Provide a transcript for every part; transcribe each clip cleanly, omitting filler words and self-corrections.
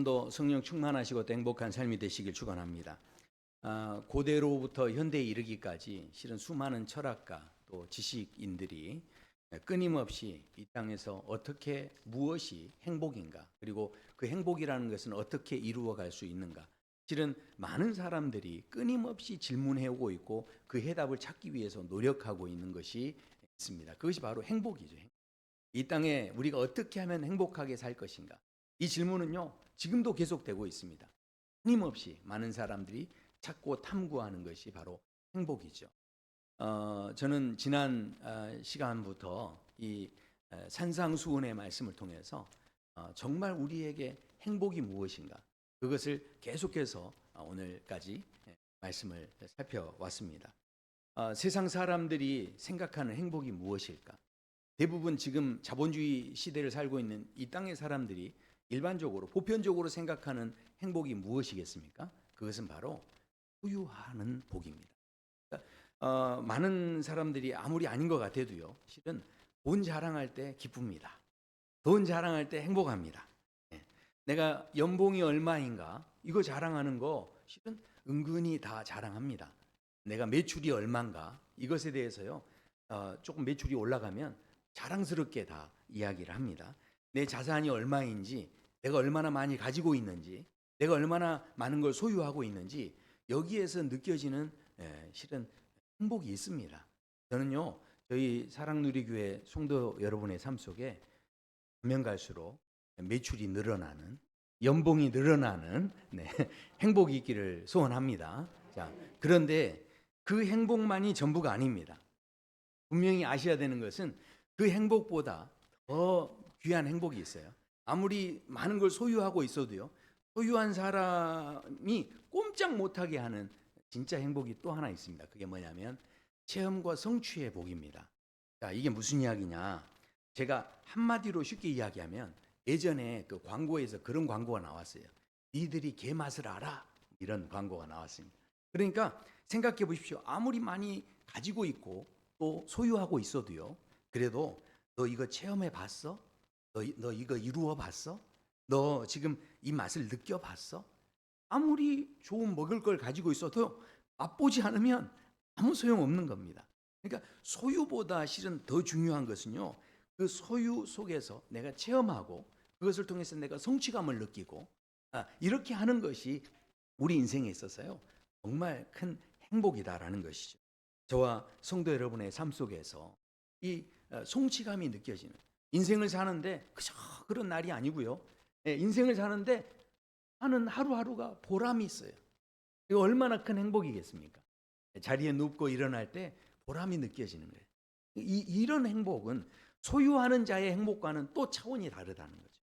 여러분도 성령 충만하시고 또 행복한 삶이 되시길 축원합니다. 고대로부터 현대에 이르기까지 실은 수많은 철학가 또 지식인들이 끊임없이 이 땅에서 어떻게 무엇이 행복인가, 그리고 그 행복이라는 것은 어떻게 이루어갈 수 있는가, 실은 많은 사람들이 끊임없이 질문해 오고 있고 그 해답을 찾기 위해서 노력하고 있는 것이 있습니다. 그것이 바로 행복이죠. 이 땅에 우리가 어떻게 하면 행복하게 살 것인가, 이 질문은요 지금도 계속되고 있습니다. 끊임없이 많은 사람들이 찾고 탐구하는 것이 바로 행복이죠. 저는 지난 시간부터 이 산상수훈의 말씀을 통해서 정말 우리에게 행복이 무엇인가, 그것을 계속해서 오늘까지 말씀을 살펴왔습니다. 세상 사람들이 생각하는 행복이 무엇일까? 대부분 지금 자본주의 시대를 살고 있는 이 땅의 사람들이 일반적으로 보편적으로 생각하는 행복이 무엇이겠습니까? 그것은 바로 소유하는 복입니다. 많은 사람들이 아무리 아닌 것 같아도요, 실은 돈 자랑할 때 기쁩니다. 돈 자랑할 때 행복합니다. 내가 연봉이 얼마인가 이거 자랑하는 거 실은 은근히 다 자랑합니다. 내가 매출이 얼마인가 이것에 대해서요 조금 매출이 올라가면 자랑스럽게 다 이야기를 합니다. 내 자산이 얼마인지, 내가 얼마나 많이 가지고 있는지, 내가 얼마나 많은 걸 소유하고 있는지 여기에서 느껴지는 실은 행복이 있습니다. 저는요 저희 사랑누리교회 성도 여러분의 삶 속에 가면 갈수록 매출이 늘어나는, 연봉이 늘어나는 행복이 있기를 소원합니다. 자, 그런데 그 행복만이 전부가 아닙니다. 분명히 아셔야 되는 것은 그 행복보다 더 귀한 행복이 있어요. 아무리 많은 걸 소유하고 있어도요, 소유한 사람이 꼼짝 못하게 하는 진짜 행복이 또 하나 있습니다. 그게 뭐냐면 체험과 성취의 복입니다. 자, 이게 무슨 이야기냐? 제가 한마디로 쉽게 이야기하면 예전에 그 광고에서 그런 광고가 나왔어요. 니들이 개 맛을 알아? 이런 광고가 나왔습니다. 그러니까 생각해 보십시오. 아무리 많이 가지고 있고 또 소유하고 있어도요, 그래도 너 이거 체험해 봤어? 너 이거 이루어 봤어? 너 지금 이 맛을 느껴 봤어? 아무리 좋은 먹을 걸 가지고 있어도 맛보지 않으면 아무 소용 없는 겁니다. 그러니까 소유보다 실은 더 중요한 것은요, 그 소유 속에서 내가 체험하고 그것을 통해서 내가 성취감을 느끼고 이렇게 하는 것이 우리 인생에 있어서요 정말 큰 행복이다라는 것이죠. 저와 성도 여러분의 삶 속에서 이 성취감이 느껴지는, 인생을 사는데 그저 그런 날이 아니고요, 인생을 사는데 하는 하루하루가 보람이 있어요. 이거 얼마나 큰 행복이겠습니까? 자리에 눕고 일어날 때 보람이 느껴지는 거예요. 이런 행복은 소유하는 자의 행복과는 또 차원이 다르다는 거죠.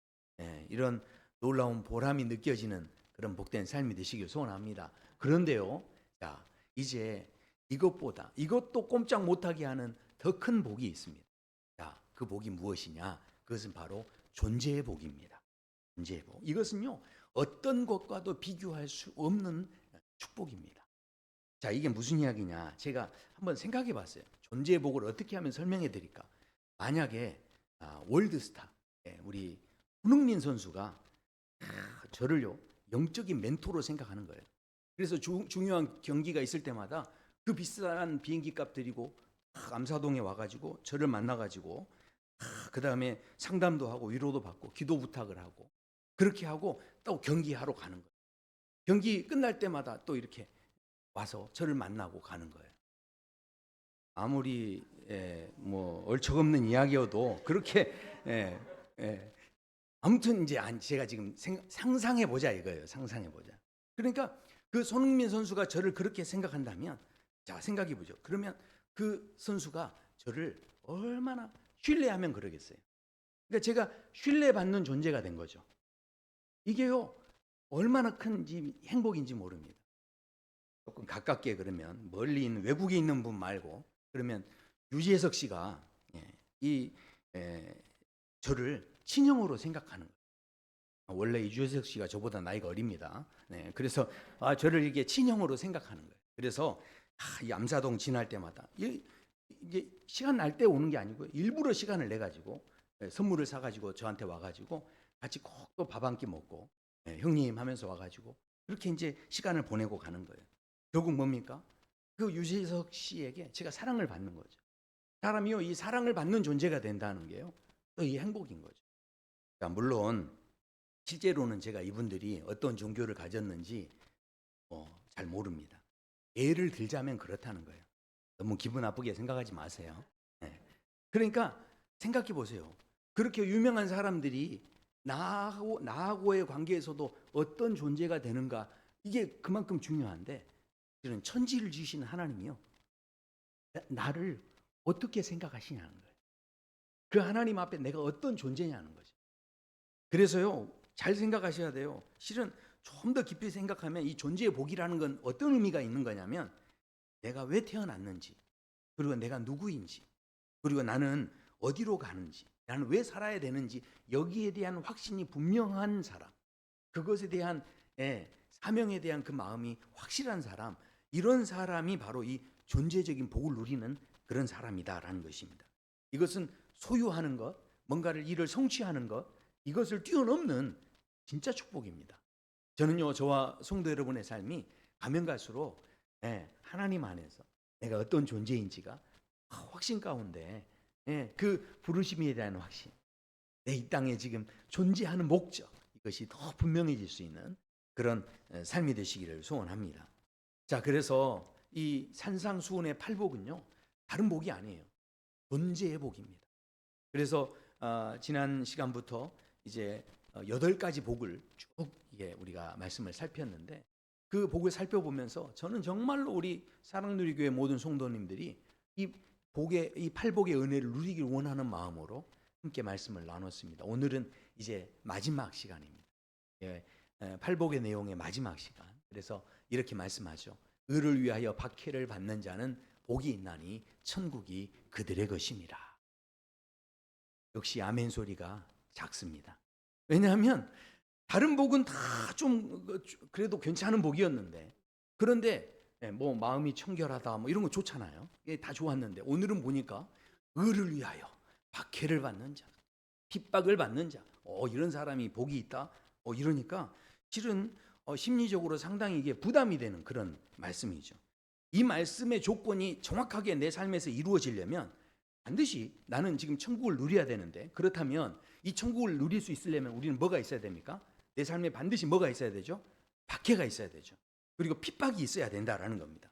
이런 놀라운 보람이 느껴지는 그런 복된 삶이 되시길 소원합니다. 그런데요, 자, 이제 이것보다, 이것도 꼼짝 못하게 하는 더 큰 복이 있습니다. 자, 그 복이 무엇이냐? 그것은 바로 존재의 복입니다. 존재의 복. 이것은요 어떤 것과도 비교할 수 없는 축복입니다. 자, 이게 무슨 이야기냐? 제가 한번 생각해 봤어요. 존재의 복을 어떻게 하면 설명해 드릴까? 만약에 월드스타 우리 손흥민 선수가 저를요 영적인 멘토로 생각하는 거예요. 그래서 중요한 경기가 있을 때마다 그 비싼 비행기 값 들이고 암사동에 와가지고 저를 만나가지고 그 다음에 상담도 하고 위로도 받고 기도 부탁을 하고 그렇게 하고 또 경기하러 가는 거예요. 경기 끝날 때마다 또 이렇게 와서 저를 만나고 가는 거예요. 아무리 뭐 얼척없는 이야기여도 그렇게 아무튼 이제 제가 지금 상상해 보자 이거예요. 상상해 보자. 그러니까 그 손흥민 선수가 저를 그렇게 생각한다면, 자 생각해 보죠. 그러면 그 선수가 저를 얼마나 신뢰하면 그러겠어요. 그러니까 제가 신뢰받는 존재가 된 거죠. 이게요 얼마나 큰 행복인지 모릅니다. 조금 가깝게, 그러면 멀리 있는 외국에 있는 분 말고, 그러면 유재석 씨가 저를 친형으로 생각하는 거예요. 원래 유재석 씨가 저보다 나이가 어립니다. 그래서 저를 이게 친형으로 생각하는 거예요. 그래서 이 암사동 지날 때마다 이게 시간 날 때 오는 게 아니고 일부러 시간을 내 가지고 선물을 사 가지고 저한테 와 가지고 같이 꼭 또 밥 한 끼 먹고 형님 하면서 와가지고 그렇게 이제 시간을 보내고 가는 거예요. 결국 뭡니까? 그 유재석 씨에게 제가 사랑을 받는 거죠. 사람이요, 이 사랑을 받는 존재가 된다는 게요, 또 이 행복인 거죠. 그러니까 물론 실제로는 제가 이분들이 어떤 종교를 가졌는지 잘 모릅니다. 예를 들자면 그렇다는 거예요. 너무 기분 나쁘게 생각하지 마세요. 네. 그러니까 생각해 보세요. 그렇게 유명한 사람들이 나하고의 관계에서도 어떤 존재가 되는가, 이게 그만큼 중요한데, 실은 천지를 지으신 하나님이요, 나를 어떻게 생각하시냐는 거예요. 그 하나님 앞에 내가 어떤 존재냐는 거죠. 그래서요, 잘 생각하셔야 돼요. 실은 좀 더 깊이 생각하면 이 존재의 복이라는 건 어떤 의미가 있는 거냐면, 내가 왜 태어났는지, 그리고 내가 누구인지, 그리고 나는 어디로 가는지, 나는 왜 살아야 되는지, 여기에 대한 확신이 분명한 사람, 그것에 대한 사명에 대한 그 마음이 확실한 사람, 이런 사람이 바로 이 존재적인 복을 누리는 그런 사람이다라는 것입니다. 이것은 소유하는 것, 뭔가를 일을 성취하는 것, 이것을 뛰어넘는 진짜 축복입니다. 저는요, 저와 성도 여러분의 삶이 가면 갈수록 하나님 안에서 내가 어떤 존재인지가 확신 가운데, 그 부르심에 대한 확신, 내 이 땅에 지금 존재하는 목적, 이것이 더 분명해질 수 있는 그런 삶이 되시기를 소원합니다. 자, 그래서 이 산상수훈의 팔복은요, 다른 복이 아니에요. 존재의 복입니다. 그래서 지난 시간부터 이제 8가지 복을 쭉 우리가 말씀을 살폈는데, 그 복을 살펴보면서 저는 정말로 우리 사랑누리교회 모든 성도님들이 이 복의, 이 팔복의 은혜를 누리길 원하는 마음으로 함께 말씀을 나눴습니다. 오늘은 이제 마지막 시간입니다. 팔복의 내용의 마지막 시간. 그래서 이렇게 말씀하죠. 의를 위하여 박해를 받는 자는 복이 있나니 천국이 그들의 것입니다. 역시 아멘 소리가 작습니다. 왜냐하면 다른 복은 다 좀 그래도 괜찮은 복이었는데, 그런데 뭐 마음이 청결하다 뭐 이런 거 좋잖아요. 이게 다 좋았는데, 오늘은 보니까 의를 위하여 박해를 받는 자, 핍박을 받는 자, 이런 사람이 복이 있다, 이러니까 실은 심리적으로 상당히 이게 부담이 되는 그런 말씀이죠. 이 말씀의 조건이 정확하게 내 삶에서 이루어지려면 반드시 나는 지금 천국을 누려야 되는데, 그렇다면 이 천국을 누릴 수 있으려면 우리는 뭐가 있어야 됩니까? 내 삶에 반드시 뭐가 있어야 되죠? 박해가 있어야 되죠. 그리고 핍박이 있어야 된다라는 겁니다.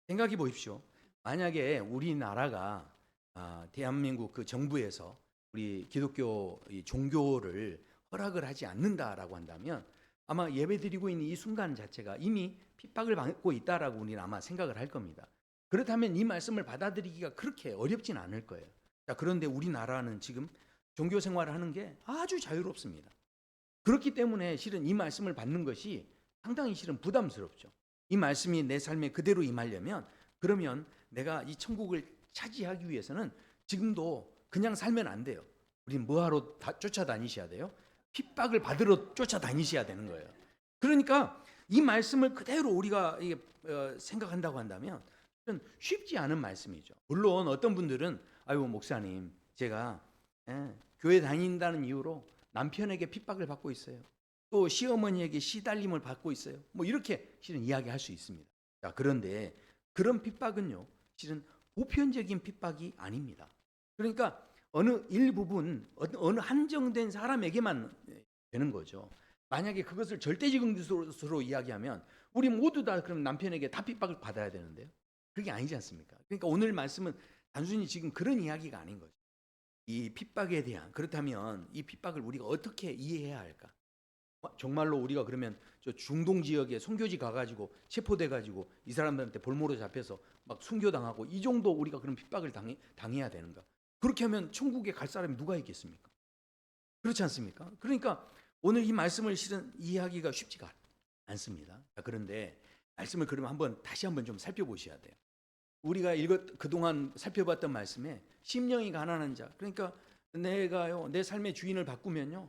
생각해 보십시오. 만약에 우리나라가 대한민국 그 정부에서 우리 기독교 종교를 허락을 하지 않는다라고 한다면, 아마 예배드리고 있는 이 순간 자체가 이미 핍박을 받고 있다라고 우리는 아마 생각을 할 겁니다. 그렇다면 이 말씀을 받아들이기가 그렇게 어렵진 않을 거예요. 자, 그런데 우리나라는 지금 종교 생활을 하는 게 아주 자유롭습니다. 그렇기 때문에 실은 이 말씀을 받는 것이 상당히 실은 부담스럽죠. 이 말씀이 내 삶에 그대로 임하려면, 그러면 내가 이 천국을 차지하기 위해서는 지금도 그냥 살면 안 돼요. 우린 뭐하러 쫓아다니셔야 돼요? 핍박을 받으러 쫓아다니셔야 되는 거예요. 그러니까 이 말씀을 그대로 우리가 생각한다고 한다면 쉽지 않은 말씀이죠. 물론 어떤 분들은 아이고 목사님, 제가 교회 다닌다는 이유로 남편에게 핍박을 받고 있어요. 또 시어머니에게 시달림을 받고 있어요. 뭐 이렇게 실은 이야기할 수 있습니다. 자, 그런데 그런 핍박은요, 실은 보편적인 핍박이 아닙니다. 그러니까 어느 일부분, 어느 한정된 사람에게만 되는 거죠. 만약에 그것을 절대적인 것으로 이야기하면 우리 모두 다 그럼 남편에게 다 핍박을 받아야 되는데요. 그게 아니지 않습니까? 그러니까 오늘 말씀은 단순히 지금 그런 이야기가 아닌 거죠. 이 핍박에 대한, 그렇다면 이 핍박을 우리가 어떻게 이해해야 할까? 정말로 우리가 그러면 저 중동 지역에 선교지 가가지고 체포돼가지고 이 사람들한테 볼모로 잡혀서 막 순교당하고 이 정도 우리가 그런 핍박을 당해야 되는가? 그렇게 하면 천국에 갈 사람이 누가 있겠습니까? 그렇지 않습니까? 그러니까 오늘 이 말씀을 실은 이해하기가 쉽지가 않습니다. 그런데 말씀을 그러면 다시 한번 좀 살펴보셔야 돼요. 우리가 그동안 살펴봤던 말씀에 심령이 가난한 자, 그러니까 내가요 내 삶의 주인을 바꾸면요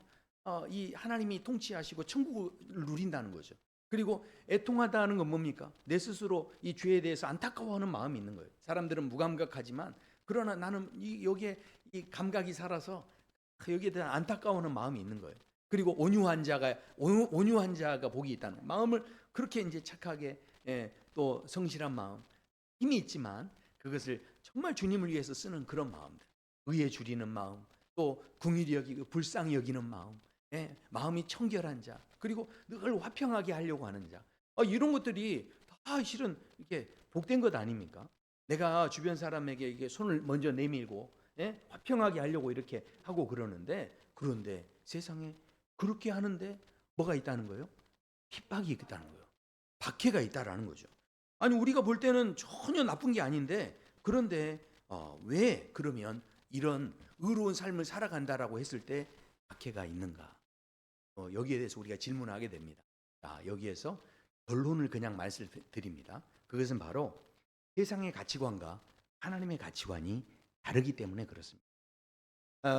이 하나님이 통치하시고 천국을 누린다는 거죠. 그리고 애통하다는 건 뭡니까? 내 스스로 이 죄에 대해서 안타까워하는 마음이 있는 거예요. 사람들은 무감각하지만 그러나 나는 여기에 이 감각이 살아서 여기에 대한 안타까워하는 마음이 있는 거예요. 그리고 온유한 자가 복이 있다는 마음을 그렇게 이제 착하게 또 성실한 마음, 힘이 있지만 그것을 정말 주님을 위해서 쓰는 그런 마음들, 의에 줄이는 마음, 또 긍휼히 여기고 불쌍히 여기는 마음, 마음이 청결한 자, 그리고 늘 화평하게 하려고 하는 자, 이런 것들이 다 실은 이게 복된 것 아닙니까? 내가 주변 사람에게 이게 손을 먼저 내밀고 화평하게 하려고 이렇게 하고 그런데 세상에 그렇게 하는데 뭐가 있다는 거예요? 핍박이 있다는 거예요. 박해가 있다라는 거죠. 아니 우리가 볼 때는 전혀 나쁜 게 아닌데 그런데 왜 그러면 이런 의로운 삶을 살아간다라고 했을 때 박해가 있는가? 여기에 대해서 우리가 질문하게 됩니다. 자, 여기에서 결론을 그냥 말씀드립니다. 그것은 바로 세상의 가치관과 하나님의 가치관이 다르기 때문에 그렇습니다.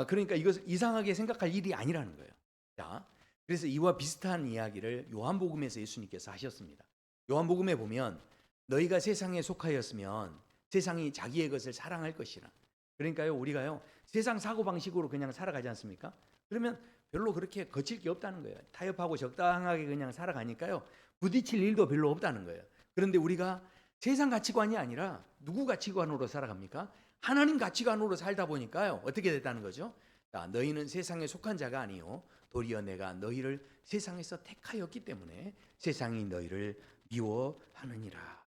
그러니까 이것을 이상하게 생각할 일이 아니라는 거예요. 자, 그래서 이와 비슷한 이야기를 요한복음에서 예수님께서 하셨습니다. 요한복음에 보면 너희가 세상에 속하였으면 세상이 자기의 것을 사랑할 것이라. 그러니까요, 우리가요 세상 사고 방식으로 그냥 살아가지 않습니까? 그러면 별로 그렇게 거칠 게 없다는 거예요. 타협하고 적당하게 그냥 살아가니까요 부딪힐 일도 별로 없다는 거예요. 그런데 우리가 세상 가치관이 아니라 누구 가치관으로 살아갑니까? 하나님 가치관으로 살다 보니까요 어떻게 됐다는 거죠? 자, 너희는 세상에 속한 자가 아니요 도리어 내가 너희를 세상에서 택하였기 때문에 세상이 너희를 미워하느니라.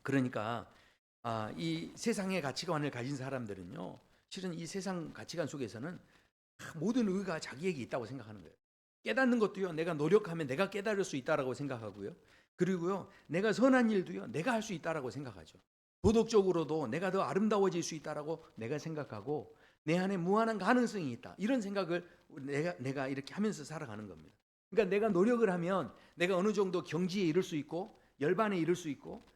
그러니까 이 세상의 가치관을 가진 사람들은요 실은 이 세상 가치관 속에서는 모든 의가 자기에게 있다고 생각하는 거예요. 깨닫는 것도요 내가 노력하면 내가 깨달을 수 있다라고 생각하고요. 그리고요 내가 선한 일도요 내가 할 수 있다라고 생각하죠. 도덕적으로도 내가 더 아름다워질 수 있다라고 내가 생각하고 내 안에 무한한 가능성이 있다. 이런 생각을 내가 이렇게 하면서 살아가는 겁니다. 그러니까 내가 노력을 하면 내가 어느 정도 경지에 이를 수 있고 열반에 이를 수 있고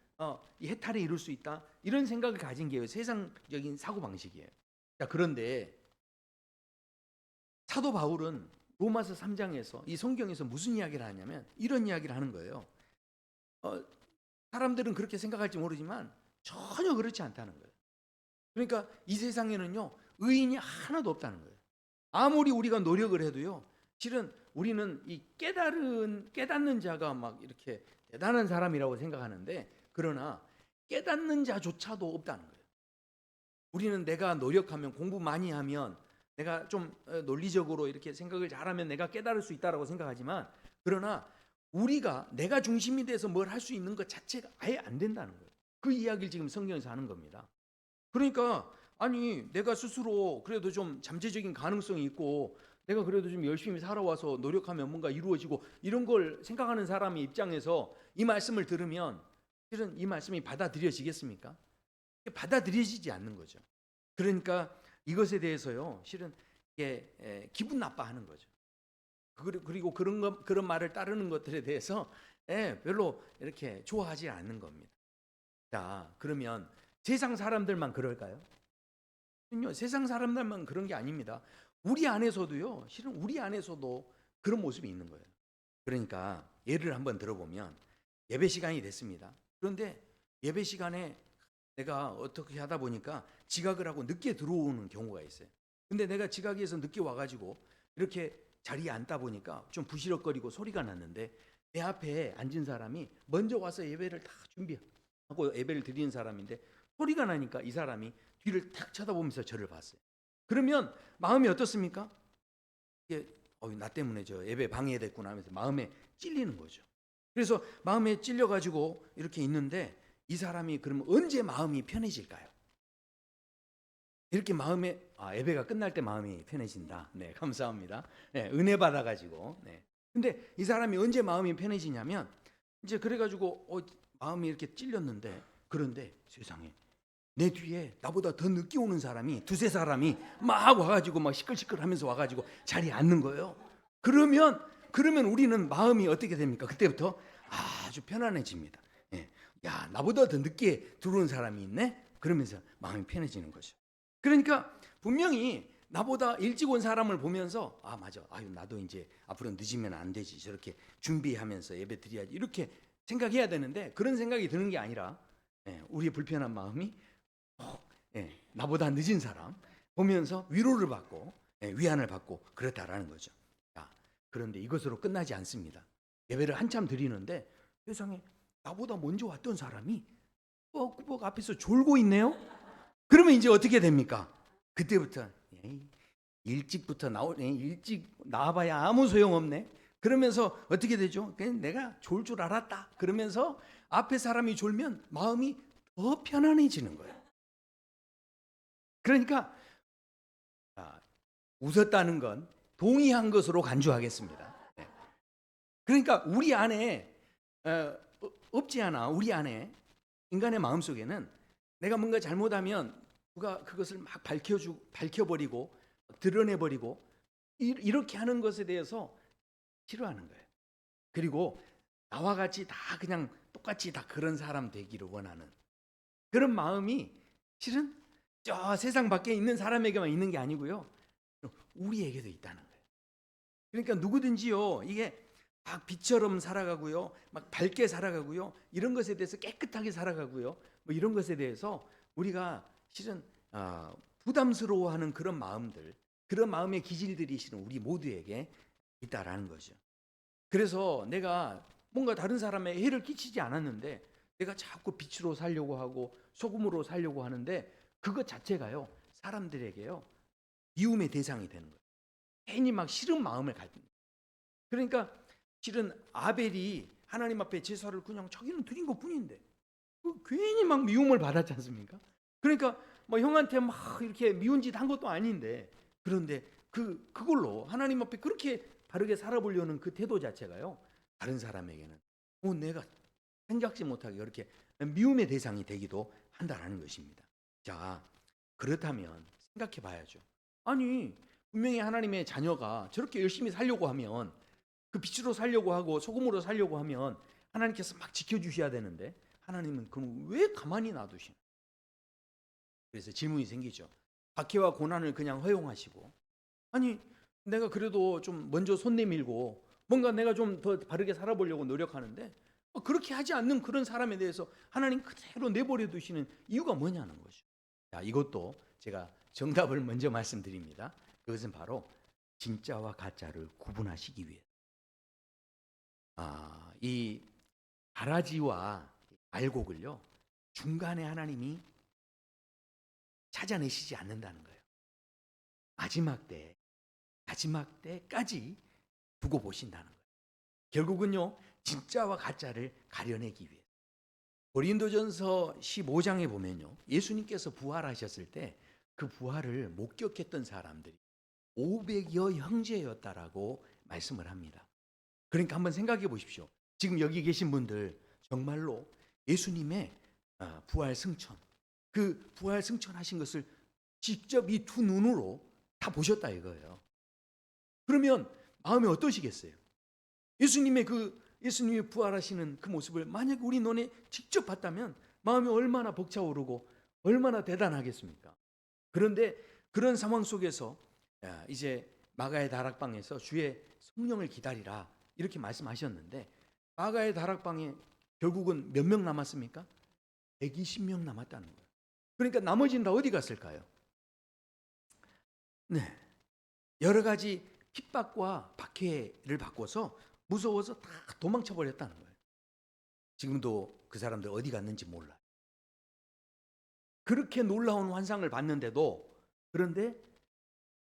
이 해탈에 이룰 수 있다. 이런 생각을 가진 게 세상적인 사고 방식이에요. 자, 그런데 사도 바울은 로마서 3장에서 이 성경에서 무슨 이야기를 하냐면 이런 이야기를 하는 거예요. 사람들은 그렇게 생각할지 모르지만 전혀 그렇지 않다는 거예요. 그러니까 이 세상에는요 의인이 하나도 없다는 거예요. 아무리 우리가 노력을 해도요 실은 우리는 이 깨닫는 자가 막 이렇게 대단한 사람이라고 생각하는데 그러나 깨닫는 자조차도 없다는 거예요. 우리는 내가 노력하면 공부 많이 하면 내가 좀 논리적으로 이렇게 생각을 잘하면 내가 깨달을 수 있다라고 생각하지만 그러나 우리가 내가 중심이 돼서 뭘 할 수 있는 것 자체가 아예 안 된다는 거예요. 그 이야기를 지금 성경에서 하는 겁니다. 그러니까 아니 내가 스스로 그래도 좀 잠재적인 가능성이 있고 내가 그래도 좀 열심히 살아와서 노력하면 뭔가 이루어지고 이런 걸 생각하는 사람의 입장에서 이 말씀을 들으면 실은 이 말씀이 받아들여지겠습니까? 받아들여지지 않는 거죠. 그러니까 이것에 대해서요 실은 이게 기분 나빠하는 거죠. 그리고 그런 말을 따르는 것들에 대해서 별로 이렇게 좋아하지 않는 겁니다. 자, 그러면 세상 사람들만 그럴까요? 세상 사람들만 그런 게 아닙니다. 우리 안에서도요 실은 우리 안에서도 그런 모습이 있는 거예요. 그러니까 예를 한번 들어보면 예배 시간이 됐습니다. 그런데 예배 시간에 내가 어떻게 하다 보니까 지각을 하고 늦게 들어오는 경우가 있어요. 근데 내가 지각해서 늦게 와가지고 이렇게 자리에 앉다 보니까 좀 부시럭거리고 소리가 났는데 내 앞에 앉은 사람이 먼저 와서 예배를 다 준비하고 예배를 드리는 사람인데 소리가 나니까 이 사람이 뒤를 탁 쳐다보면서 저를 봤어요. 그러면 마음이 어떻습니까? 이게 나 때문에 저 예배 방해됐구나 하면서 마음에 찔리는 거죠. 그래서 마음에 찔려가지고 이렇게 있는데 이 사람이 그러면 언제 마음이 편해질까요? 이렇게 마음에 예배가 끝날 때 마음이 편해진다. 네, 감사합니다. 네, 은혜 받아가지고. 네. 근데 이 사람이 언제 마음이 편해지냐면 이제 그래가지고 마음이 이렇게 찔렸는데 그런데 세상에 내 뒤에 나보다 더 늦게 오는 사람이 두세 사람이 막 와가지고 막 시끌시끌하면서 와가지고 자리에 앉는 거예요. 그러면 우리는 마음이 어떻게 됩니까? 그때부터 아주 편안해집니다. 예. 야, 나보다 더 늦게 들어온 사람이 있네? 그러면서 마음이 편해지는 거죠. 그러니까 분명히 나보다 일찍 온 사람을 보면서 맞아. 나도 이제 앞으로 늦으면 안 되지. 저렇게 준비하면서 예배 드려야지. 이렇게 생각해야 되는데 그런 생각이 드는 게 아니라 우리의 불편한 마음이 나보다 늦은 사람 보면서 위로를 받고 위안을 받고 그렇다라는 거죠. 그런데 이것으로 끝나지 않습니다. 예배를 한참 드리는데 세상에 나보다 먼저 왔던 사람이 꾸벅꾸벅 앞에서 졸고 있네요. 그러면 이제 어떻게 됩니까? 그때부터 에이, 일찍 나와봐야 아무 소용없네. 그러면서 어떻게 되죠? 그냥 내가 졸 줄 알았다. 그러면서 앞에 사람이 졸면 마음이 더 편안해지는 거예요. 그러니까 웃었다는 건 동의한 것으로 간주하겠습니다. 네. 그러니까 우리 안에 없지 않아. 우리 안에 인간의 마음 속에는 내가 뭔가 잘못하면 누가 그것을 막 밝혀버리고 드러내버리고 이렇게 하는 것에 대해서 싫어하는 거예요. 그리고 나와 같이 다 그냥 똑같이 다 그런 사람 되기를 원하는 그런 마음이 실은 저 세상 밖에 있는 사람에게만 있는 게 아니고요. 우리에게도 있다는 거예요. 그러니까 누구든지요. 이게 막 빛처럼 살아가고요. 막 밝게 살아가고요. 이런 것에 대해서 깨끗하게 살아가고요. 뭐 이런 것에 대해서 우리가 실은 부담스러워하는 그런 마음들, 그런 마음의 기질들이 실은 우리 모두에게 있다라는 거죠. 그래서 내가 뭔가 다른 사람에 해를 끼치지 않았는데 내가 자꾸 빛으로 살려고 하고 소금으로 살려고 하는데 그것 자체가요. 사람들에게요. 미움의 대상이 되는 거예요. 괜히 막 싫은 마음을 갖는 거예요. 그러니까 실은 아벨이 하나님 앞에 제사를 그냥 자기는 드린 것뿐인데 괜히 막 미움을 받았지 않습니까? 그러니까 뭐 형한테 막 이렇게 미운 짓 한 것도 아닌데 그런데 그걸로 하나님 앞에 그렇게 바르게 살아보려는 그 태도 자체가요. 다른 사람에게는 내가 생각지 못하게 그렇게 미움의 대상이 되기도 한다라는 것입니다. 자, 그렇다면 생각해 봐야죠. 아니, 분명히 하나님의 자녀가 저렇게 열심히 살려고 하면 그 빛으로 살려고 하고 소금으로 살려고 하면 하나님께서 막 지켜주셔야 되는데 하나님은 그럼 왜 가만히 놔두시나? 그래서 질문이 생기죠. 박해와 고난을 그냥 허용하시고 아니 내가 그래도 좀 먼저 손 내밀고 뭔가 내가 좀 더 바르게 살아보려고 노력하는데 그렇게 하지 않는 그런 사람에 대해서 하나님 그대로 내버려 두시는 이유가 뭐냐는 거죠. 자, 이것도 제가 정답을 먼저 말씀드립니다. 그것은 바로 진짜와 가짜를 구분하시기 위해. 이 가라지와 알곡을요 중간에 하나님이 찾아내시지 않는다는 거예요. 마지막 때까지 두고 보신다는 거예요. 결국은요 진짜와 가짜를 가려내기 위해. 고린도전서 15장에 보면요 예수님께서 부활하셨을 때 그 부활을 목격했던 사람들이 500여 형제였다라고 말씀을 합니다. 그러니까 한번 생각해 보십시오. 지금 여기 계신 분들 정말로 예수님의 부활 승천, 그 부활 승천하신 것을 직접 이 두 눈으로 다 보셨다 이거예요. 그러면 마음이 어떠시겠어요? 예수님이 부활하시는 그 모습을 만약 우리 눈에 직접 봤다면 마음이 얼마나 벅차오르고 얼마나 대단하겠습니까? 그런데 그런 상황 속에서 이제 마가의 다락방에서 주의 성령을 기다리라 이렇게 말씀하셨는데 마가의 다락방에 결국은 몇 명 남았습니까? 120명 남았다는 거예요. 그러니까 나머지는 다 어디 갔을까요? 네, 여러 가지 핍박과 박해를 받고서 무서워서 다 도망쳐 버렸다는 거예요. 지금도 그 사람들 어디 갔는지 몰라요. 그렇게 놀라운 환상을 봤는데도 그런데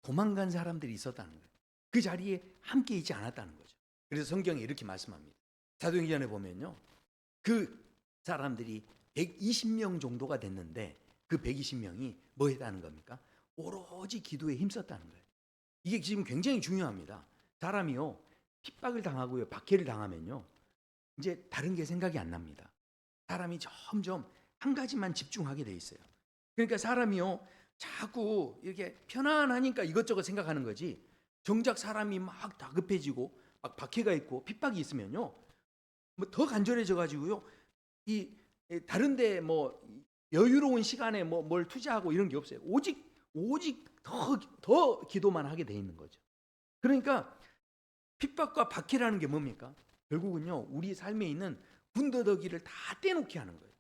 도망간 사람들이 있었다는 거예요. 그 자리에 함께 있지 않았다는 거죠. 그래서 성경에 이렇게 말씀합니다. 사도행전에 보면요. 그 사람들이 120명 정도가 됐는데 그 120명이 뭐 했다는 겁니까? 오로지 기도에 힘썼다는 거예요. 이게 지금 굉장히 중요합니다. 사람이요. 핍박을 당하고요. 박해를 당하면요. 이제 다른 게 생각이 안 납니다. 사람이 점점 한 가지만 집중하게 돼 있어요. 그러니까 사람이요. 자꾸 이렇게 편안하니까 이것저것 생각하는 거지. 정작 사람이 막 다급해지고 막 박해가 있고 핍박이 있으면요. 뭐 더 간절해져 가지고요. 이 다른데 뭐 여유로운 시간에 뭐 뭘 투자하고 이런 게 없어요. 오직 더 기도만 하게 돼 있는 거죠. 그러니까 핍박과 박해라는 게 뭡니까? 결국은요. 우리 삶에 있는 군더더기를 다 떼놓게 하는 거예요.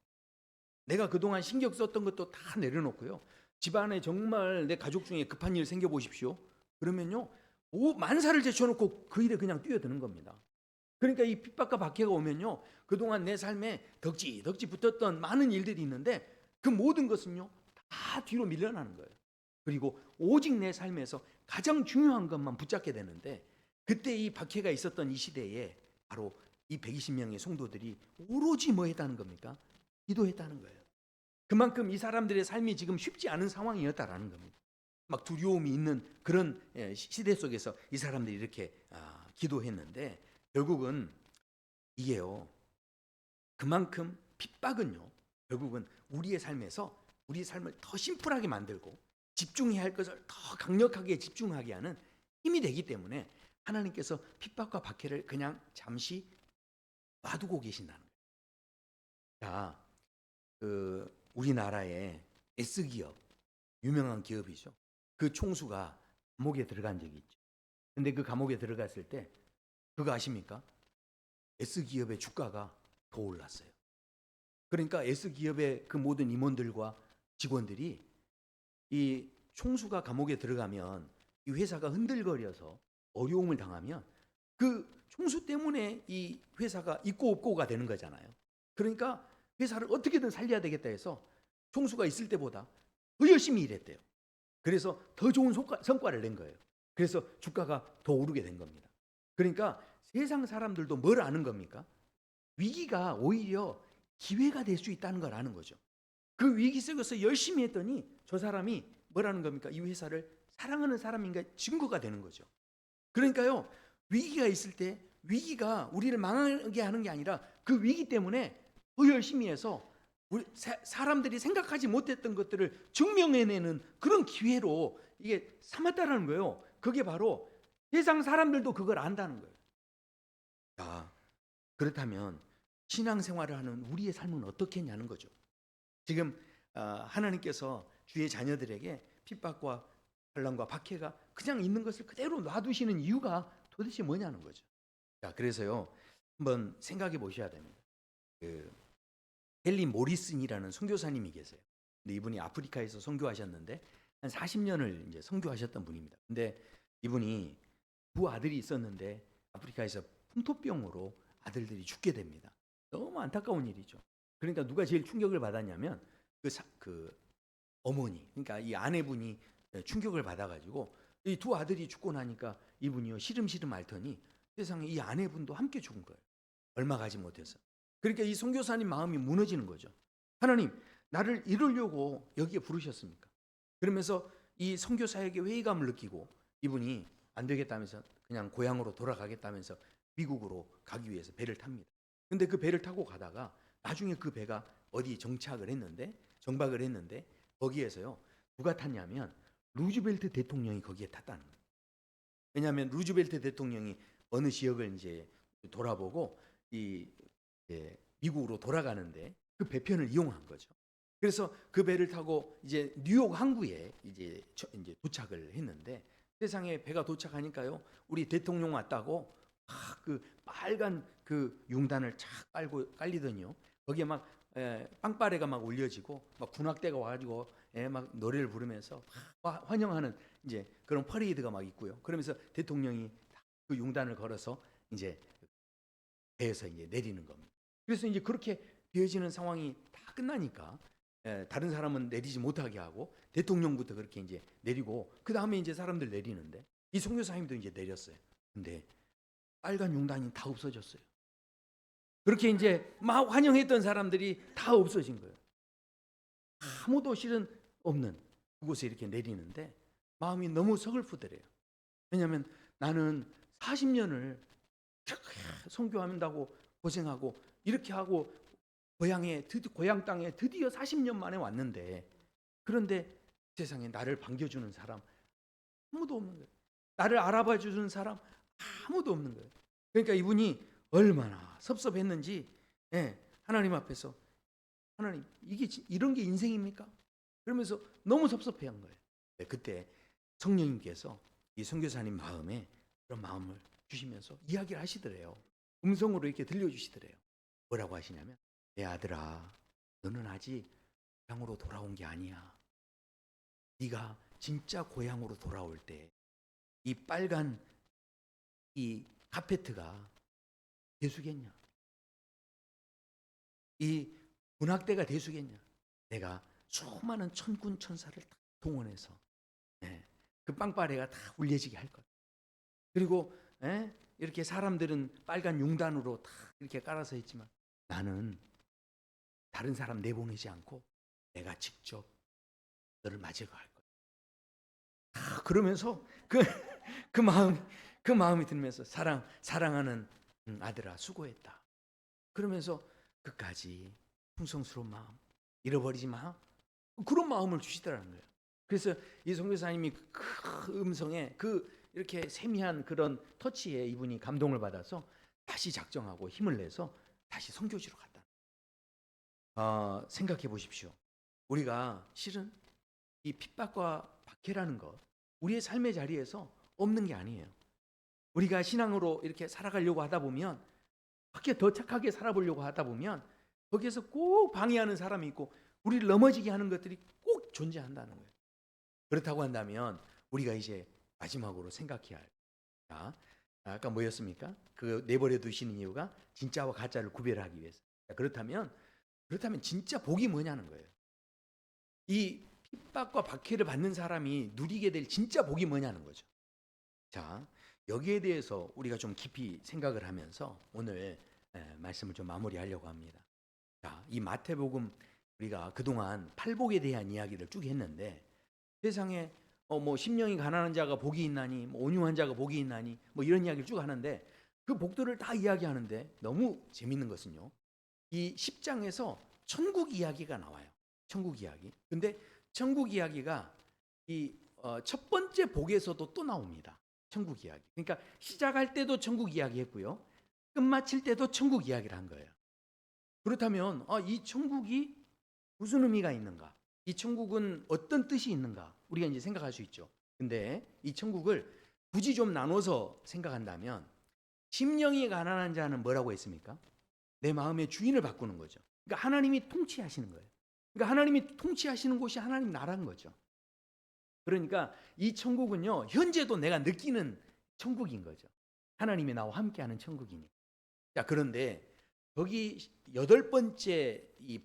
내가 그동안 신경 썼던 것도 다 내려놓고요. 집안에 정말 내 가족 중에 급한 일 생겨 보십시오. 그러면요. 만사를 제쳐놓고 그 일에 그냥 뛰어드는 겁니다. 그러니까 이 핍박과 박해가 오면요, 그동안 내 삶에 덕지 붙었던 많은 일들이 있는데 그 모든 것은요 다 뒤로 밀려나는 거예요. 그리고 오직 내 삶에서 가장 중요한 것만 붙잡게 되는데, 그때 이 박해가 있었던 이 시대에 바로 이 120명의 성도들이 오로지 뭐 했다는 겁니까? 기도했다는 거예요. 그만큼 이 사람들의 삶이 지금 쉽지 않은 상황이었다라는 겁니다. 막 두려움이 있는 그런 시대 속에서 이 사람들이 이렇게 기도했는데, 결국은 이게요, 그만큼 핍박은요 결국은 우리의 삶에서 우리의 삶을 더 심플하게 만들고 집중해야 할 것을 더 강력하게 집중하게 하는 힘이 되기 때문에 하나님께서 핍박과 박해를 그냥 잠시 놔두고 계신다는 거예요. 자, 우리나라의 S기업, 유명한 기업이죠. 그 총수가 감옥에 들어간 적이 있죠. 근데 그 감옥에 들어갔을 때 그거 아십니까? S기업의 주가가 더 올랐어요. 그러니까 S기업의 그 모든 임원들과 직원들이 이 총수가 감옥에 들어가면 이 회사가 흔들거려서 어려움을 당하면 그 총수 때문에 이 회사가 있고 없고가 되는 거잖아요. 그러니까 회사를 어떻게든 살려야 되겠다 해서 총수가 있을 때보다 더 열심히 일했대요. 그래서 더 좋은 성과를 낸 거예요. 그래서 주가가 더 오르게 된 겁니다. 그러니까 세상 사람들도 뭘 아는 겁니까? 위기가 오히려 기회가 될 수 있다는 걸 아는 거죠. 그 위기 속에서 열심히 했더니 저 사람이 뭐라는 겁니까? 이 회사를 사랑하는 사람인가 증거가 되는 거죠. 그러니까요, 위기가 있을 때 위기가 우리를 망하게 하는 게 아니라 그 위기 때문에 더 열심히 해서 우리 사람들이 생각하지 못했던 것들을 증명해내는 그런 기회로 이게 삼았다라는 거예요. 그게 바로 세상 사람들도 그걸 안다는 거예요. 자, 그렇다면 신앙생활을 하는 우리의 삶은 어떻게 했냐는 거죠. 지금 하나님께서 주의 자녀들에게 핍박과 환난과 박해가 그냥 있는 것을 그대로 놔두시는 이유가 도대체 뭐냐는 거죠. 자, 그래서요 한번 생각해 보셔야 됩니다. 헨리 모리슨이라는 선교사님이 계세요. 근데 이분이 아프리카에서 선교하셨는데 한 40년을 이제 선교하셨던 분입니다. 근데 이분이 두 아들이 있었는데 아프리카에서 풍토병으로 아들들이 죽게 됩니다. 너무 안타까운 일이죠. 그러니까 누가 제일 충격을 받았냐면 그 어머니, 그러니까 이 아내분이 충격을 받아가지고 이 두 아들이 죽고 나니까 이분이요 시름시름 앓더니 세상에 이 아내분도 함께 죽은 거예요. 얼마 가지 못해서. 그러니까 이 선교사님 마음이 무너지는 거죠. 하나님, 나를 이루려고 여기에 부르셨습니까? 그러면서 이 선교사에게 회의감을 느끼고 이분이 안 되겠다면서 그냥 고향으로 돌아가겠다면서 미국으로 가기 위해서 배를 탑니다. 근데 그 배를 타고 가다가 나중에 그 배가 어디 정박을 했는데 거기에서요 누가 탔냐면 루즈벨트 대통령이 거기에 탔다는 거예요. 왜냐하면 루즈벨트 대통령이 어느 지역을 이제 돌아보고 미국으로 돌아가는데 그 배편을 이용한 거죠. 그래서 그 배를 타고 이제 뉴욕 항구에 이제 도착을 했는데 세상에 배가 도착하니까요 우리 대통령 왔다고 막 그 빨간 그 융단을 착 깔리더니요 거기에 막 빵빠레가 막 올려지고 막 군악대가 와가지고 막 노래를 부르면서 막 환영하는 이제 그런 퍼레이드가 막 있고요. 그러면서 대통령이 그 융단을 걸어서 이제 배에서 이제 내리는 겁니다. 그래서 이제 그렇게 되어지는 상황이 다 끝나니까 다른 사람은 내리지 못하게 하고 대통령부터 그렇게 이제 내리고 그 다음에 이제 사람들 내리는데 이 선교사님도 이제 내렸어요. 근데 빨간 융단이 다 없어졌어요. 그렇게 이제 막 환영했던 사람들이 다 없어진 거예요. 아무도 실은 없는 그곳에 이렇게 내리는데 마음이 너무 서글프더래요. 왜냐하면 나는 40년을 선교한다고 고생하고 이렇게 하고 고향 땅에 드디어 40년 만에 왔는데 그런데 세상에 나를 반겨주는 사람 아무도 없는 거예요. 나를 알아봐 주는 사람 아무도 없는 거예요. 그러니까 이분이 얼마나 섭섭했는지 하나님 앞에서 하나님 이게 이런 게 인생입니까? 그러면서 너무 섭섭해한 거예요. 그때 성령님께서 이 선교사님 마음에 그런 마음을 주시면서 이야기를 하시더래요. 음성으로 이렇게 들려주시더래요. 뭐라고 하시냐면 내 아들아 너는 아직 고향으로 돌아온 게 아니야. 네가 진짜 고향으로 돌아올 때 이 빨간 이 카페트가 대수겠냐? 이 군악대가 대수겠냐? 내가 수많은 천군 천사를 다 동원해서 그 빵빠레가 다 울려지게 할 거야. 그리고 이렇게 사람들은 빨간 용단으로 다 이렇게 깔아서 했지만 나는 다른 사람 내보내지 않고 내가 직접 너를 맞으러 갈 거야. 그러면서 그 마음이 들면서 사랑하는 아들아 수고했다. 그러면서 끝까지 풍성스러운 마음 잃어버리지 마. 그런 마음을 주시더라는 거예요. 그래서 이 선교사님이 그 음성에 이렇게 세미한 그런 터치에 이분이 감동을 받아서 다시 작정하고 힘을 내서 다시 선교지로 갔다. 생각해 보십시오. 우리가 실은 이 핍박과 박해라는 것 우리의 삶의 자리에서 없는 게 아니에요. 우리가 신앙으로 이렇게 살아가려고 하다 보면 밖에 더 착하게 살아보려고 하다 보면 거기에서 꼭 방해하는 사람이 있고 우리를 넘어지게 하는 것들이 꼭 존재한다는 거예요. 그렇다고 한다면 우리가 이제 마지막으로 생각해야 할 아까 뭐였습니까? 그 내버려 두시는 이유가 진짜와 가짜를 구별하기 위해서. 그렇다면 진짜 복이 뭐냐는 거예요. 이 핍박과 박해를 받는 사람이 누리게 될 진짜 복이 뭐냐는 거죠. 자, 여기에 대해서 우리가 좀 깊이 생각을 하면서 오늘 말씀을 좀 마무리하려고 합니다. 자, 이 마태복음 우리가 그동안 팔복에 대한 이야기를 쭉 했는데 세상에 심령이 가난한 자가 복이 있나니 온유한 자가 복이 있나니 이런 이야기를 쭉 하는데 그 복들을 다 이야기하는데 너무 재밌는 것은요. 이 10장에서 천국 이야기가 나와요. 천국 이야기. 근데 천국 이야기가 이 첫 번째 복에서도 또 나옵니다. 천국 이야기. 그러니까 시작할 때도 천국 이야기 했고요. 끝마칠 때도 천국 이야기를 한 거예요. 그렇다면 이 천국이 무슨 의미가 있는가? 이 천국은 어떤 뜻이 있는가? 우리가 이제 생각할 수 있죠. 근데 이 천국을 굳이 좀 나눠서 생각한다면 심령이 가난한 자는 뭐라고 했습니까? 내 마음의 주인을 바꾸는 거죠. 그러니까 하나님이 통치하시는 거예요. 그러니까 하나님이 통치하시는 곳이 하나님 나라인 거죠. 그러니까 이 천국은요, 현재도 내가 느끼는 천국인 거죠. 하나님이 나와 함께하는 천국이니. 자, 그런데 거기 8번째 이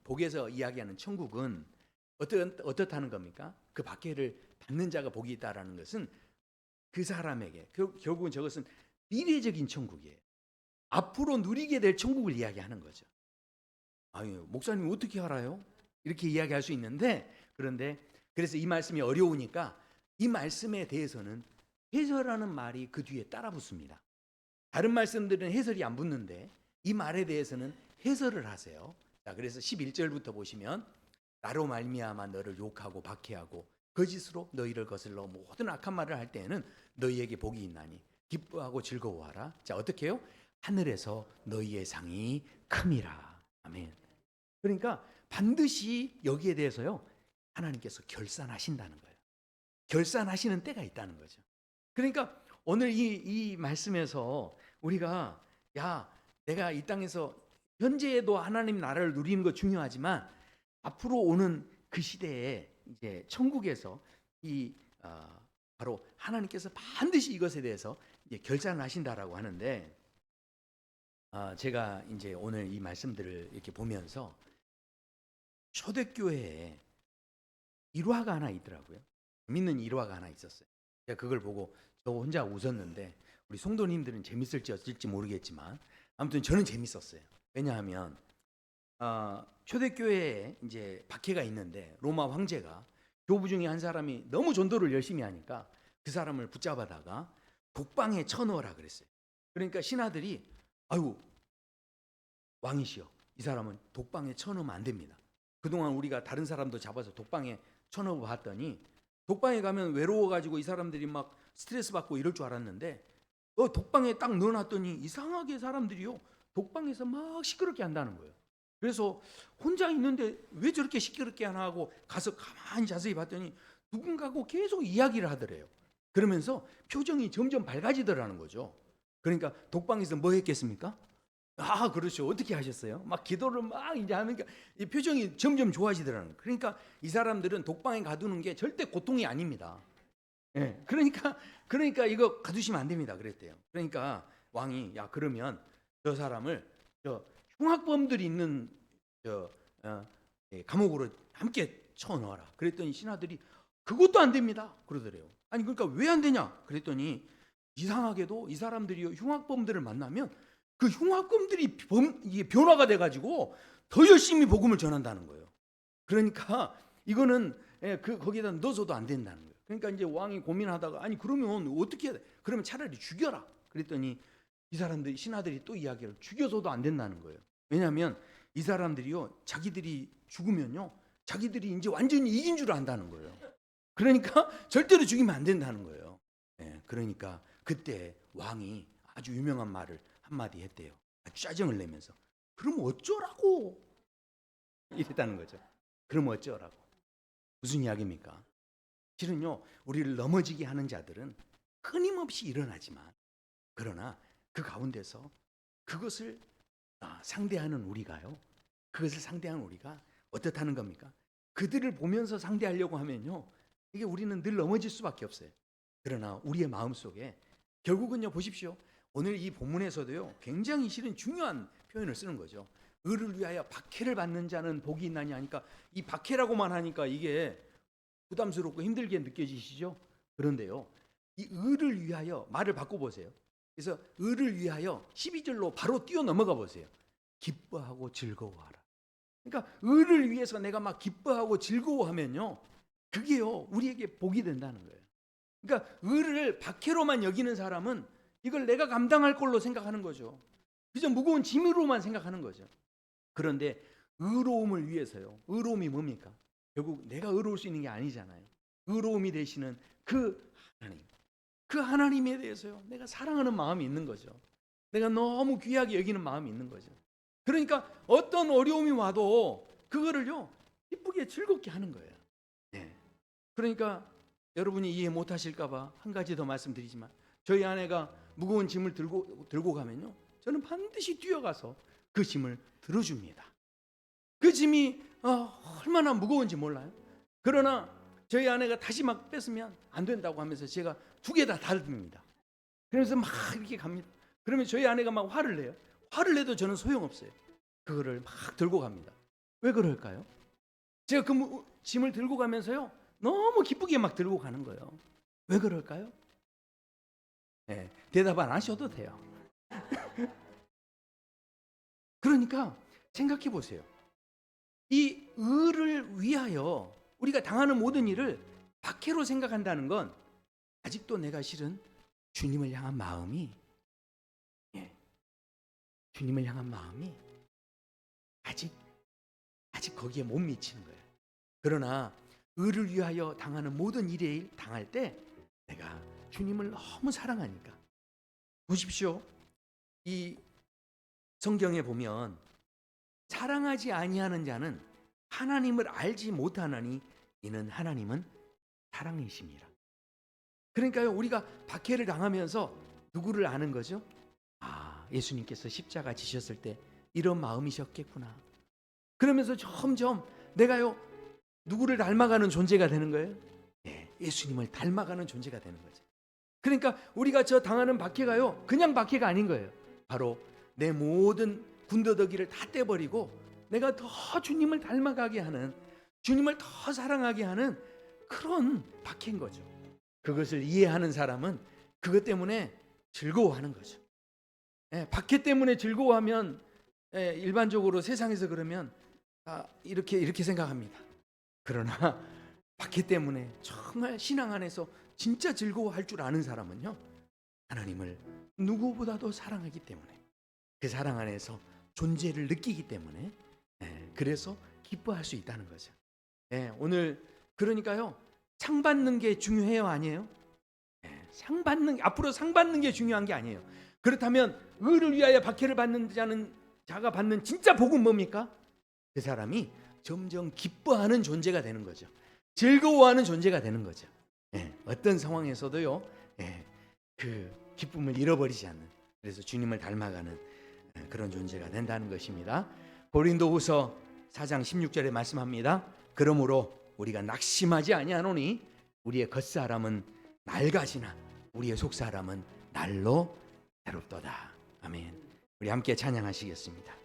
복에서 이야기하는 천국은 어떻다는 겁니까? 그 박해를 받는 자가 복이 있다라는 것은 그 사람에게 결국은 저것은 미래적인 천국이에요. 앞으로 누리게 될 천국을 이야기하는 거죠. 아유, 목사님 어떻게 알아요? 이렇게 이야기할 수 있는데 그래서 이 말씀이 어려우니까 이 말씀에 대해서는 해설하는 말이 그 뒤에 따라 붙습니다. 다른 말씀들은 해설이 안 붙는데 이 말에 대해서는 해설을 하세요. 자, 그래서 11절부터 보시면 나로 말미암아 너를 욕하고 박해하고 거짓으로 너희를 거슬러 모든 악한 말을 할 때에는 너희에게 복이 있나니 기뻐하고 즐거워하라. 자, 어떻게 해요? 하늘에서 너희의 상이 큼이라. 아멘. 그러니까 반드시 여기에 대해서요 하나님께서 결산하신다는 거예요. 결산하시는 때가 있다는 거죠. 그러니까 오늘 이 말씀에서 우리가 내가 이 땅에서 현재에도 하나님 나라를 누리는 거 중요하지만 앞으로 오는 그 시대에 이제 천국에서 바로 하나님께서 반드시 이것에 대해서 이제 결산을 하신다라고 하는데 제가 이제 오늘 이 말씀들을 이렇게 보면서 초대교회에 일화가 하나 있더라고요. 재밌는 일화가 하나 있었어요. 제가 그걸 보고 저 혼자 웃었는데 우리 성도님들은 재밌을지 어쩔지 모르겠지만 아무튼 저는 재밌었어요. 왜냐하면 초대교회에 이제 박해가 있는데 로마 황제가 교부 중에 한 사람이 너무 전도를 열심히 하니까 그 사람을 붙잡아다가 독방에 쳐넣으라 그랬어요. 그러니까 신하들이 아유 왕이시여 이 사람은 독방에 쳐넣으면 안 됩니다. 그동안 우리가 다른 사람도 잡아서 독방에 쳐넣어 봤더니 독방에 가면 외로워가지고 이 사람들이 막 스트레스 받고 이럴 줄 알았는데 독방에 딱 넣어놨더니 이상하게 사람들이요 독방에서 막 시끄럽게 한다는 거예요. 그래서 혼자 있는데 왜 저렇게 시끄럽게 하나 하고 가서 가만히 자세히 봤더니 누군가하고 계속 이야기를 하더래요. 그러면서 표정이 점점 밝아지더라는 거죠. 그러니까 독방에서 뭐 했겠습니까? 그렇죠. 어떻게 하셨어요? 막 기도를 막 이제 하니까 이 표정이 점점 좋아지더라는 거예요. 그러니까 이 사람들은 독방에 가두는 게 절대 고통이 아닙니다. 예, 그러니까 이거 가두시면 안 됩니다. 그랬대요. 그러니까 왕이 야 그러면 저 사람을 저 흉악범들이 있는 감옥으로 함께 쳐넣어라. 그랬더니 신하들이 그것도 안 됩니다. 그러더래요. 아니 그러니까 왜 안 되냐? 그랬더니 이상하게도 이 사람들이 흉악범들을 만나면 그 흉악범들이 이게 변화가 돼가지고 더 열심히 복음을 전한다는 거예요. 그러니까 이거는 거기에다 넣어서도 안 된다는 거예요. 그러니까 이제 왕이 고민하다가 아니 그러면 어떻게 해야 돼? 그러면 차라리 죽여라. 그랬더니 이 사람들이 신하들이 또 이야기를 죽여서도 안 된다는 거예요. 왜냐하면 이 사람들이요 자기들이 죽으면요 자기들이 이제 완전히 이긴 줄 안다는 거예요. 그러니까 절대로 죽이면 안 된다는 거예요. 그러니까 그때 왕이 아주 유명한 말을 한마디 했대요. 아주 짜증을 내면서 그럼 어쩌라고 이랬다는 거죠. 그럼 어쩌라고. 무슨 이야기입니까? 실은요 우리를 넘어지게 하는 자들은 끊임없이 일어나지만 그러나 그 가운데서 그것을 상대하는 우리가요. 그것을 상대하는 우리가 어떻다는 겁니까? 그들을 보면서 상대하려고 하면요. 이게 우리는 늘 넘어질 수밖에 없어요. 그러나 우리의 마음속에 결국은요 보십시오. 오늘 이 본문에서도요 굉장히 실은 중요한 표현을 쓰는 거죠. 의를 위하여 박해를 받는 자는 복이 있나니 하니까 이 박해라고만 하니까 이게 부담스럽고 힘들게 느껴지시죠? 그런데요. 이 의를 위하여 말을 바꿔보세요. 그래서 의를 위하여 12절로 바로 뛰어 넘어가 보세요. 기뻐하고 즐거워하라. 그러니까 의를 위해서 내가 막 기뻐하고 즐거워하면요. 그게요. 우리에게 복이 된다는 거예요. 그러니까 의를 박해로만 여기는 사람은 이걸 내가 감당할 걸로 생각하는 거죠. 그저 무거운 짐으로만 생각하는 거죠. 그런데 의로움을 위해서요. 의로움이 뭡니까? 결국 내가 의로울 수 있는 게 아니잖아요. 의로움이 되시는 그 하나님. 그 하나님에 대해서요. 내가 사랑하는 마음이 있는 거죠. 내가 너무 귀하게 여기는 마음이 있는 거죠. 그러니까 어떤 어려움이 와도 그거를요. 기쁘게 즐겁게 하는 거예요. 네. 그러니까 여러분이 이해 못 하실까 봐 한 가지 더 말씀드리지만 저희 아내가 무거운 짐을 들고 가면요. 저는 반드시 뛰어가서 그 짐을 들어줍니다. 그 짐이 얼마나 무거운지 몰라요. 그러나 저희 아내가 다시 막 뺐으면 안 된다고 하면서 제가 두 개 다 듭니다. 그래서 막 이렇게 갑니다. 그러면 저희 아내가 막 화를 내요. 화를 내도 저는 소용없어요. 그거를 막 들고 갑니다. 왜 그럴까요? 제가 그 짐을 들고 가면서요. 너무 기쁘게 막 들고 가는 거예요. 왜 그럴까요? 네, 대답 안 하셔도 돼요. 그러니까 생각해 보세요. 이 의를 위하여 우리가 당하는 모든 일을 박해로 생각한다는 건 아직도 내가 실은 주님을 향한 마음이 주님을 향한 마음이 아직 거기에 못 미치는 거예요. 그러나 의를 위하여 당하는 모든 일에 당할 때 내가 주님을 너무 사랑하니까 보십시오. 이 성경에 보면 사랑하지 아니하는 자는 하나님을 알지 못하나니 이는 하나님은 사랑이십니다. 그러니까요 우리가 박해를 당하면서 누구를 아는 거죠? 예수님께서 십자가 지셨을 때 이런 마음이셨겠구나. 그러면서 점점 내가요 누구를 닮아가는 존재가 되는 거예요? 네, 예수님을 닮아가는 존재가 되는 거죠. 그러니까 우리가 저 당하는 박해가요 그냥 박해가 아닌 거예요. 바로 내 모든 군더더기를 다 떼버리고 내가 더 주님을 닮아가게 하는, 주님을 더 사랑하게 하는 그런 박해인 거죠. 그것을 이해하는 사람은 그것 때문에 즐거워하는 거죠. 박해 때문에 즐거워하면 일반적으로 세상에서 그러면 이렇게 생각합니다. 그러나 박해 때문에 정말 신앙 안에서 진짜 즐거워할 줄 아는 사람은요 하나님을 누구보다도 사랑하기 때문에 그 사랑 안에서 존재를 느끼기 때문에 그래서 기뻐할 수 있다는 거죠. 오늘 그러니까요 상 받는 게 중요해요, 아니에요? 앞으로 상 받는 게 중요한 게 아니에요. 그렇다면 의를 위하여 박해를 받는 자가 받는 진짜 복은 뭡니까? 그 사람이 점점 기뻐하는 존재가 되는 거죠. 즐거워하는 존재가 되는 거죠. 어떤 상황에서도요 그 기쁨을 잃어버리지 않는, 그래서 주님을 닮아가는 그런 존재가 된다는 것입니다. 고린도후서 4장 16절에 말씀합니다. 그러므로 우리가 낙심하지 아니하노니 우리의 겉사람은 낡아지나 우리의 속사람은 날로 새롭도다. 아멘. 우리 함께 찬양하시겠습니다.